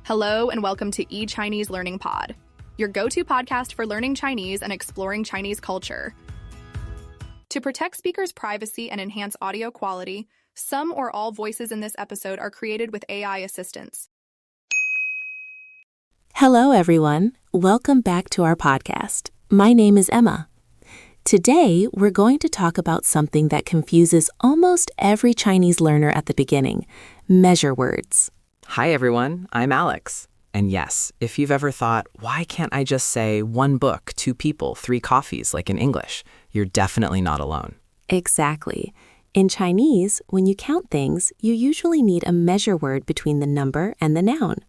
Hello and welcome to eChineseLearning Pod, your go-to podcast for learning Chinese and exploring Chinese culture. To protect speakers' privacy and enhance audio quality, some or all voices in this episode are created with AI assistance. Hello, everyone. Welcome back to our podcast. My name is Emma. Today, we're going to talk about something that confuses almost every Chinese learner at the beginning: measure words. Hi everyone, I'm Alex. And yes, if you've ever thought, why can't I just say one book, two people, three coffees like in English, you're definitely not alone. Exactly. In Chinese, when you count things, you usually need a measure word between the number and the noun.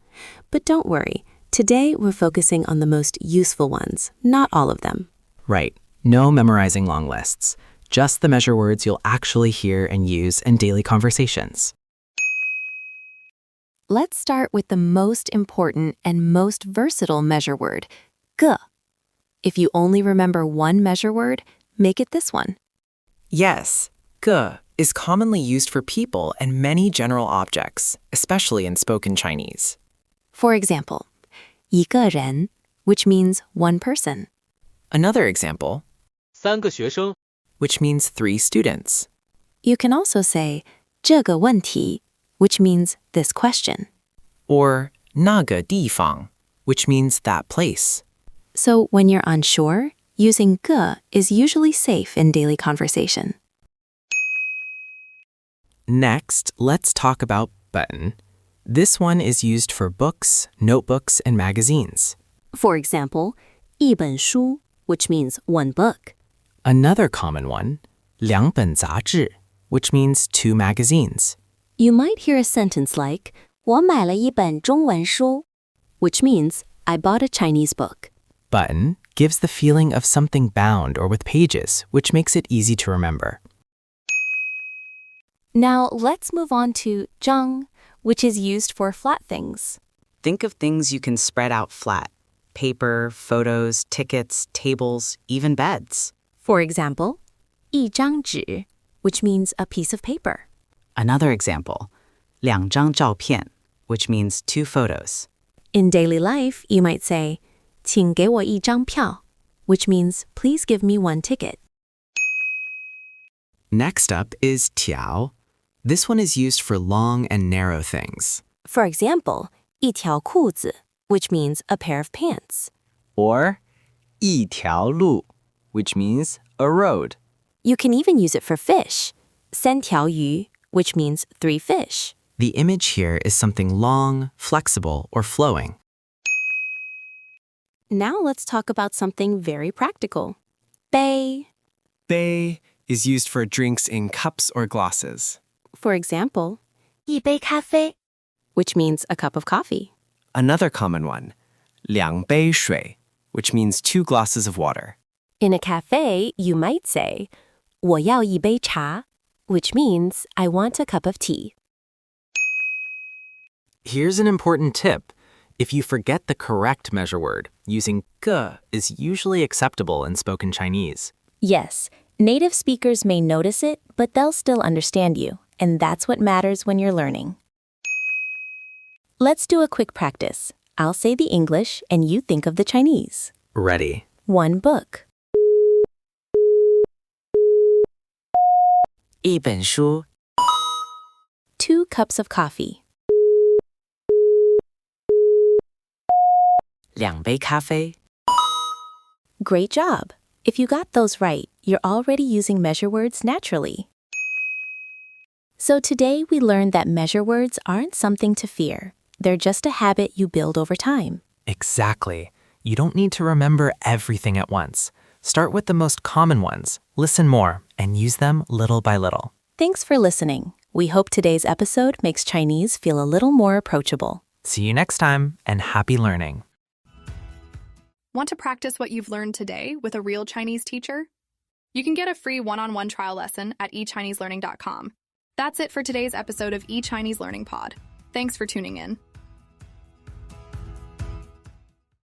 But don't worry, today we're focusing on the most useful ones, not all of them. Right, no memorizing long lists, just the measure words you'll actually hear and use in daily conversations. Let's start with the most important and most versatile measure word, ge. If you only remember one measure word, make it this one. Yes, ge is commonly used for people and many general objects, especially in spoken Chinese. For example, 一个人, which means one person. Another example, 3个学生 which means 3 students. You can also say 这个问题, which means this question. Or 那个地方, which means that place. So when you're unsure, using ge is usually safe in daily conversation. Next, let's talk about button. This one is used for books, notebooks, and magazines. For example, 一本书, which means one book. Another common one, 两本杂志, which means 2 magazines. You might hear a sentence like, 我买了一本中文书, which means I bought a Chinese book. Button gives the feeling of something bound or with pages, which makes it easy to remember. Now let's move on to zhāng, which is used for flat things. Think of things you can spread out flat: paper, photos, tickets, tables, even beds. For example, 一张纸, which means a piece of paper. Another example, 两张照片, which means 2 photos. In daily life, you might say, 请给我一张票, which means please give me one ticket. Next up is tiáo. This one is used for long and narrow things. For example, 一条裤子, which means a pair of pants. Or 一条路, which means a road. You can even use it for fish, 三条鱼, which means 3 fish. The image here is something long, flexible, or flowing. Now let's talk about something very practical. 杯. Bei is used for drinks in cups or glasses. For example, 一杯咖啡 which means a cup of coffee. Another common one, 两杯水, which means 2 glasses of water. In a cafe, you might say, 我要一杯茶, which means I want a cup of tea. Here's an important tip. If you forget the correct measure word, using ge is usually acceptable in spoken Chinese. Yes, native speakers may notice it, but they'll still understand you, and that's what matters when you're learning. Let's do a quick practice. I'll say the English, and you think of the Chinese. Ready. 1 book. 一本书 2 cups of coffee. 两杯咖啡 Great job! If you got those right, you're already using measure words naturally. So today we learned that measure words aren't something to fear. They're just a habit you build over time. Exactly. You don't need to remember everything at once. Start with the most common ones, listen more, and use them little by little. Thanks for listening. We hope today's episode makes Chinese feel a little more approachable. See you next time, and happy learning. Want to practice what you've learned today with a real Chinese teacher? You can get a free one-on-one trial lesson at eChineseLearning.com. That's it for today's episode of eChineseLearning Pod. Thanks for tuning in.